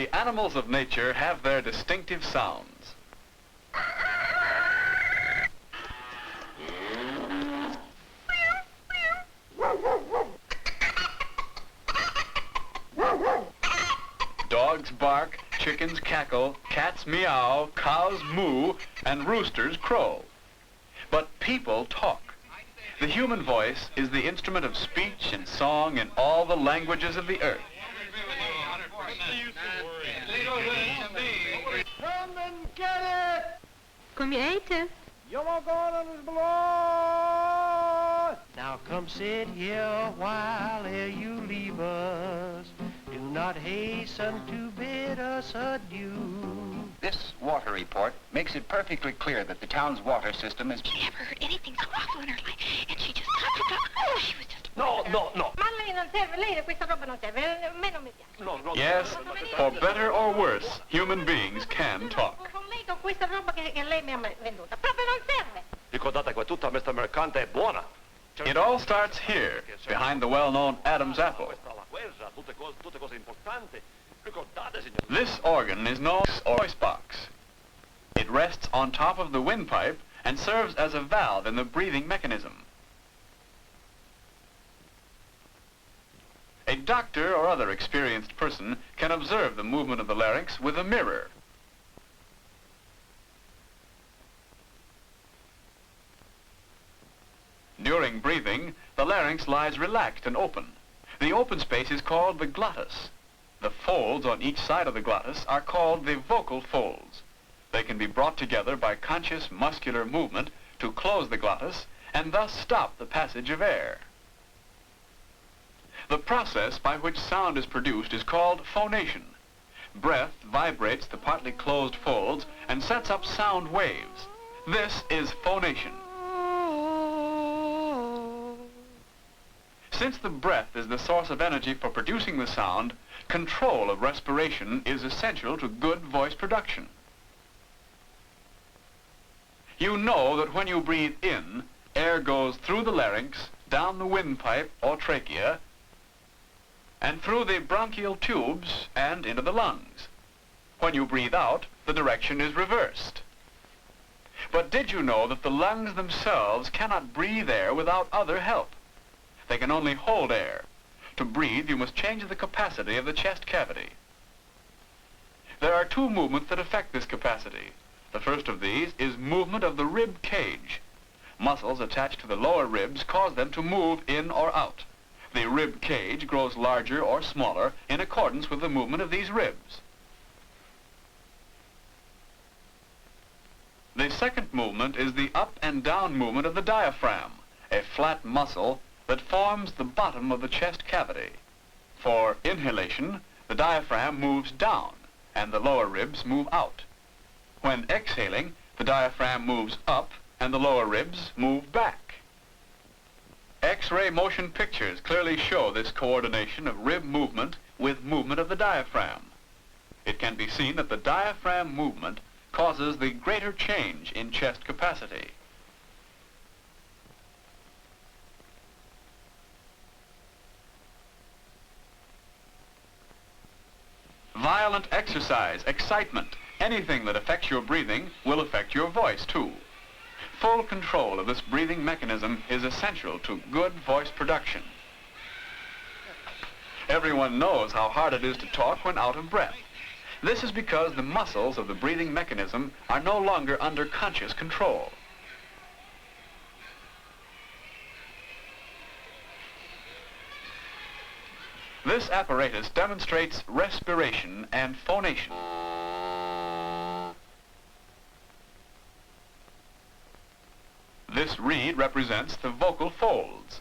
The animals of nature have their distinctive sounds. Dogs bark, chickens cackle, cats meow, cows moo, and roosters crow. But people talk. The human voice is the instrument of speech and song in all the languages of the earth. Come and get it! Kom je eten? Jongen, gaan ons blood! Now come sit here while you leave us. Do not hasten to bid us adieu. This water report makes it perfectly clear that the town's water system is... She never heard anything so awful in her life, and she just talked about, oh, she was just... No. Ma lei non serve, lei questa roba non serve, a me non mi piace. No. Yes, for better or worse, human beings can talk. Con lei con questa roba che lei mi ha venduta, proprio non serve. Ricordate che tutta questa mercante è buona. It all starts here, behind the well-known Adam's apple. Tutte cose importanti. Ricordate, signor. This organ is known as a voice box. It rests on top of the windpipe and serves as a valve in the breathing mechanism. A doctor or other experienced person can observe the movement of the larynx with a mirror. During breathing, the larynx lies relaxed and open. The open space is called the glottis. The folds on each side of the glottis are called the vocal folds. They can be brought together by conscious muscular movement to close the glottis and thus stop the passage of air. The process by which sound is produced is called phonation. Breath vibrates the partly closed folds and sets up sound waves. This is phonation. Since the breath is the source of energy for producing the sound, control of respiration is essential to good voice production. You know that when you breathe in, air goes through the larynx, down the windpipe or trachea, and through the bronchial tubes and into the lungs. When you breathe out, the direction is reversed. But did you know that the lungs themselves cannot breathe air without other help? They can only hold air. To breathe, you must change the capacity of the chest cavity. There are two movements that affect this capacity. The first of these is movement of the rib cage. Muscles attached to the lower ribs cause them to move in or out. The rib cage grows larger or smaller in accordance with the movement of these ribs. The second movement is the up and down movement of the diaphragm, a flat muscle that forms the bottom of the chest cavity. For inhalation, the diaphragm moves down and the lower ribs move out. When exhaling, the diaphragm moves up and the lower ribs move back. X-ray motion pictures clearly show this coordination of rib movement with movement of the diaphragm. It can be seen that the diaphragm movement causes the greater change in chest capacity. Violent exercise, excitement, anything that affects your breathing will affect your voice too. Full control of this breathing mechanism is essential to good voice production. Everyone knows how hard it is to talk when out of breath. This is because the muscles of the breathing mechanism are no longer under conscious control. This apparatus demonstrates respiration and phonation. This reed represents the vocal folds.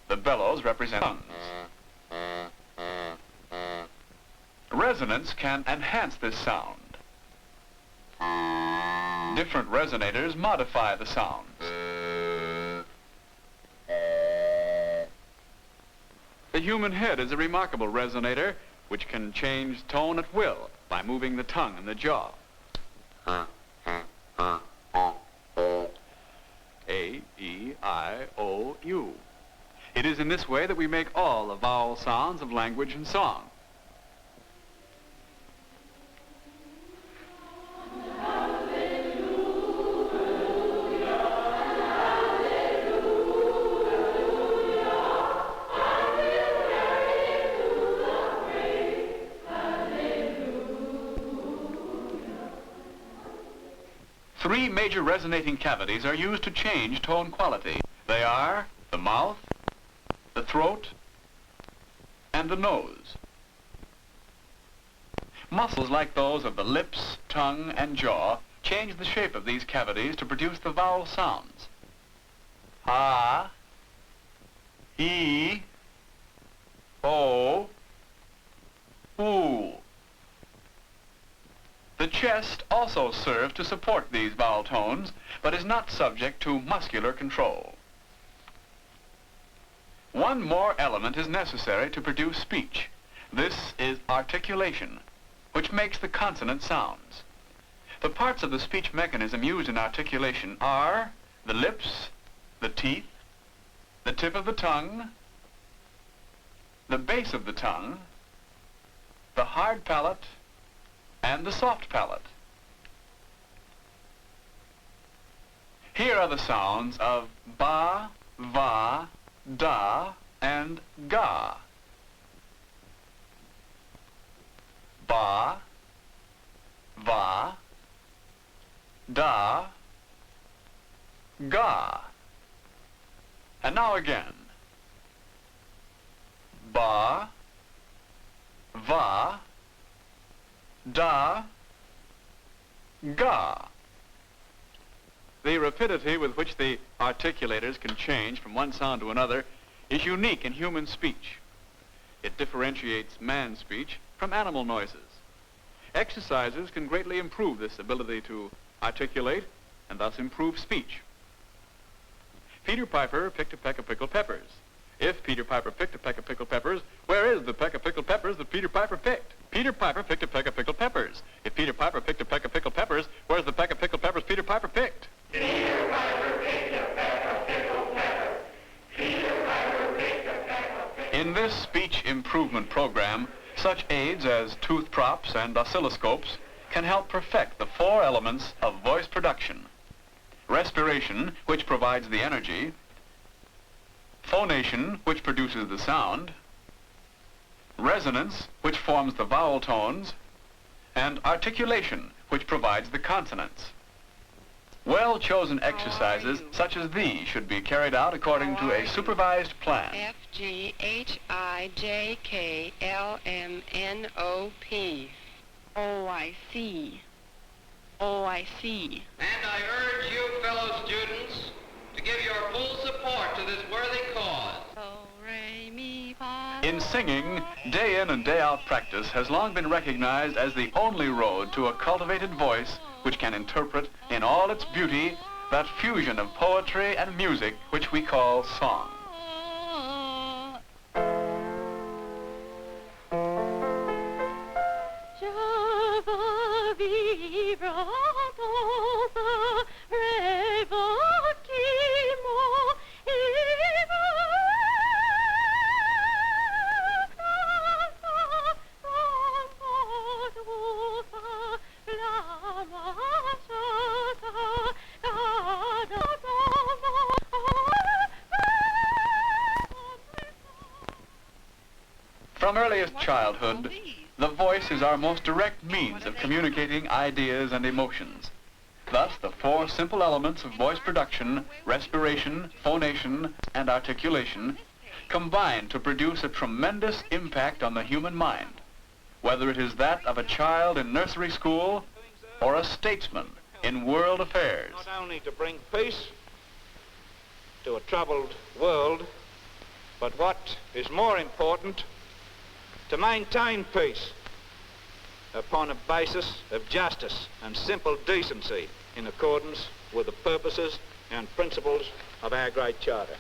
The bellows represent lungs. Resonance can enhance this sound. Different resonators modify the sounds. The human head is a remarkable resonator which can change tone at will by moving the tongue and the jaw. A, E, I, O, U. It is in this way that we make all the vowel sounds of language and song. Three major resonating cavities are used to change tone quality. They are the mouth, the throat, and the nose. Muscles like those of the lips, tongue, and jaw change the shape of these cavities to produce the vowel sounds. Ah, E, O, oo. The chest also serves to support these vowel tones, but is not subject to muscular control. One more element is necessary to produce speech. This is articulation, which makes the consonant sounds. The parts of the speech mechanism used in articulation are the lips, the teeth, the tip of the tongue, the base of the tongue, the hard palate, and the soft palate. Here are the sounds of ba, va, da, and ga. Ba, va, da, ga. And now again. Ba, va, da, ga. The rapidity with which the articulators can change from one sound to another is unique in human speech. It differentiates man's speech from animal noises. Exercises can greatly improve this ability to articulate and thus improve speech. Peter Piper picked a peck of pickled peppers. If Peter Piper picked a peck of pickled peppers, where is the peck of pickled peppers that Peter Piper picked? Peter Piper picked a peck of pickled peppers. If Peter Piper picked a peck of pickled peppers, where's the peck of pickled peppers Peter Piper picked? Peter Piper picked a peck of pickled peppers. Peter Piper picked a peck of pickled peppers. In this speech improvement program, such aids as tooth props and oscilloscopes can help perfect the four elements of voice production. Respiration, which provides the energy, phonation, which produces the sound, resonance, which forms the vowel tones, and articulation, which provides the consonants. Well-chosen exercises such as these should be carried out according to a supervised plan. F-G-H-I-J-K-L-M-N-O-P. Oh, I see. Oh, I see. And I urge you fellow students to give your full support to this worthy cause. In singing, day in and day out practice has long been recognized as the only road to a cultivated voice which can interpret in all its beauty that fusion of poetry and music which we call song. From earliest childhood, the voice is our most direct means of communicating ideas and emotions. Thus, the four simple elements of voice production, respiration, phonation, and articulation, combine to produce a tremendous impact on the human mind, whether it is that of a child in nursery school or a statesman in world affairs. Not only to bring peace to a troubled world, but what is more important, to maintain peace upon a basis of justice and simple decency in accordance with the purposes and principles of our great charter.